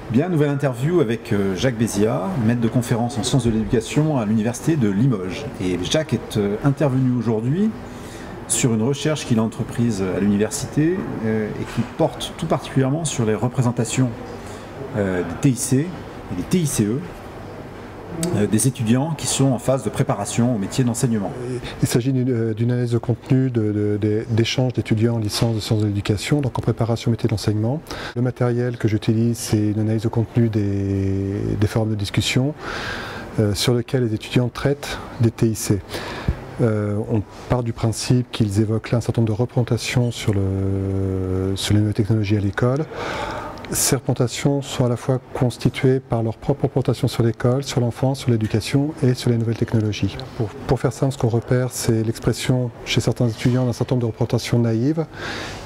Bien, nouvelle interview avec Jacques Béziat, maître de conférence en sciences de l'éducation à l'université de Limoges. Et Jacques est intervenu aujourd'hui sur une recherche qu'il a entreprise à l'université et qui porte tout particulièrement sur les représentations des TIC et des TICE, des étudiants qui sont en phase de préparation au métier d'enseignement. Il s'agit d'une analyse de contenu d'échanges d'étudiants en licence de sciences de l'éducation, donc en préparation au métier d'enseignement. Le matériel que j'utilise, c'est une analyse de contenu des forums de discussion sur lesquels les étudiants traitent des TIC. On part du principe qu'ils évoquent là un certain nombre de représentations sur les nouvelles technologies à l'école. Ces représentations sont à la fois constituées par leur propre représentation sur l'école, sur l'enfance, sur l'éducation et sur les nouvelles technologies. Pour faire simple, ce qu'on repère, c'est l'expression chez certains étudiants d'un certain nombre de représentations naïves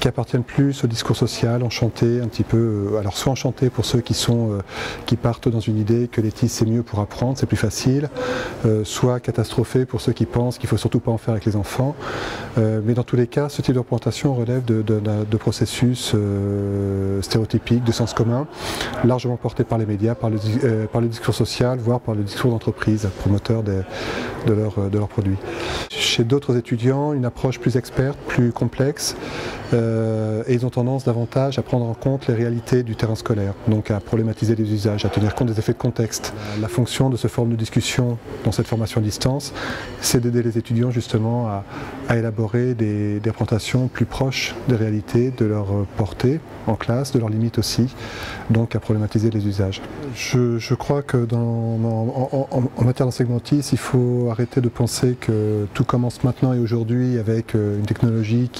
qui appartiennent plus au discours social, enchanté, un petit peu, alors soit enchanté pour ceux qui partent dans une idée que les TIC c'est mieux pour apprendre, c'est plus facile, soit catastrophé pour ceux qui pensent qu'il ne faut surtout pas en faire avec les enfants. Mais dans tous les cas, ce type de représentation relève de processus stéréotypiques, de sens commun, largement porté par les médias, par le discours social, voire par le discours d'entreprise, promoteur de leurs produits. Chez d'autres étudiants, une approche plus experte, plus complexe, et ils ont tendance davantage à prendre en compte les réalités du terrain scolaire, donc à problématiser les usages, à tenir compte des effets de contexte. La fonction de ce forum de discussion dans cette formation à distance, c'est d'aider les étudiants justement à élaborer des représentations plus proches des réalités, de leur portée en classe, de leurs limites aussi, donc à problématiser les usages. Je crois que en matière d'enseignement TIC, il faut arrêter de penser que tout commence maintenant et aujourd'hui avec une technologie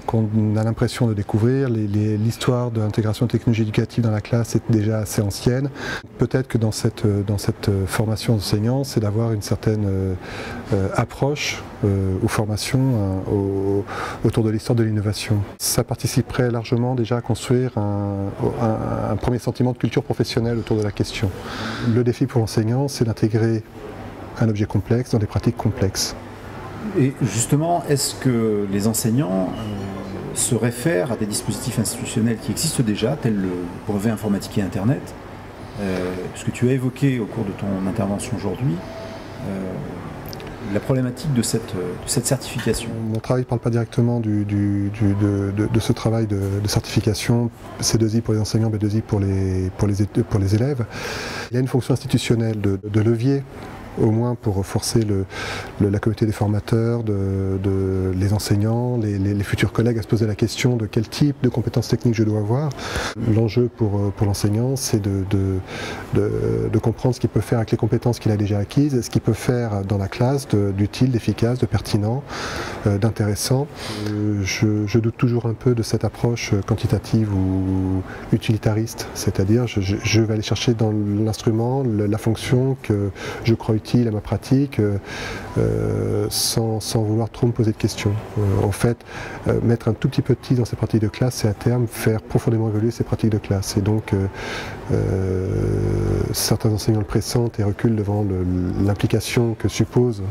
qu'on a l'impression de découvrir. L'histoire de l'intégration de technologies éducatives dans la classe est déjà assez ancienne. Peut-être que dans cette formation d'enseignants, c'est d'avoir une certaine approche aux formations autour de l'histoire de l'innovation. Ça participerait largement déjà à construire un premier sentiment de culture professionnelle autour de la question. Le défi pour l'enseignant, c'est d'intégrer un objet complexe dans des pratiques complexes. Et justement, est-ce que les enseignants se réfèrent à des dispositifs institutionnels qui existent déjà, tels le brevet informatique et Internet, ce que tu as évoqué au cours de ton intervention aujourd'hui, la problématique de cette certification? Mon travail ne parle pas directement de ce travail de certification, C2I pour les enseignants, B2I pour les élèves. Il y a une fonction institutionnelle de levier, au moins pour forcer la communauté des formateurs, les enseignants, les futurs collègues à se poser la question de quel type de compétences techniques je dois avoir. L'enjeu pour l'enseignant, c'est de comprendre ce qu'il peut faire avec les compétences qu'il a déjà acquises, ce qu'il peut faire dans la classe d'utile, d'efficace, de pertinent, d'intéressant. Je doute toujours un peu de cette approche quantitative ou utilitariste, c'est-à-dire je vais aller chercher dans l'instrument la fonction que je crois utile à ma pratique sans vouloir trop me poser de questions. En fait, mettre un tout petit peu de TIC dans ces pratiques de classe, c'est à terme faire profondément évoluer ces pratiques de classe. Et donc, certains enseignants le pressentent et reculent devant l'implication que suppose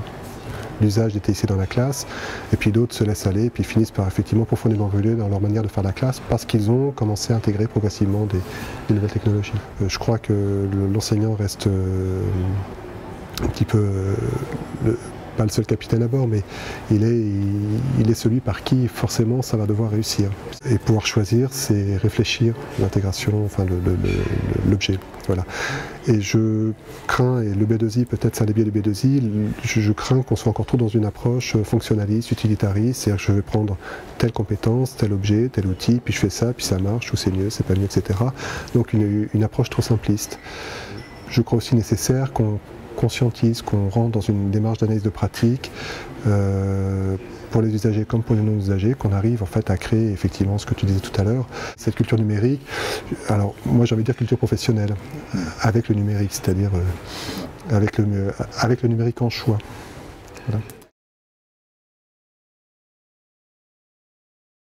l'usage des TIC dans la classe, et puis d'autres se laissent aller et puis finissent par effectivement profondément évoluer dans leur manière de faire la classe parce qu'ils ont commencé à intégrer progressivement des nouvelles technologies. Je crois que l'enseignant reste un petit peu, pas le seul capitaine à bord, mais il est celui par qui forcément ça va devoir réussir. Et pouvoir choisir, c'est réfléchir l'intégration, enfin l'objet. Voilà. Et je crains, et le B2I peut-être c'est un des biais du B2I, je crains qu'on soit encore trop dans une approche fonctionnaliste, utilitariste, c'est-à-dire que je vais prendre telle compétence, tel objet, tel outil, puis je fais ça, puis ça marche, ou c'est mieux, c'est pas mieux, etc. Donc une approche trop simpliste. Je crois aussi nécessaire qu'on conscientise, qu'on rentre dans une démarche d'analyse de pratique pour les usagers comme pour les non-usagers, qu'on arrive en fait à créer effectivement ce que tu disais tout à l'heure, cette culture numérique. Alors moi j'ai envie de dire culture professionnelle, avec le numérique, c'est-à-dire avec le numérique en choix. Voilà.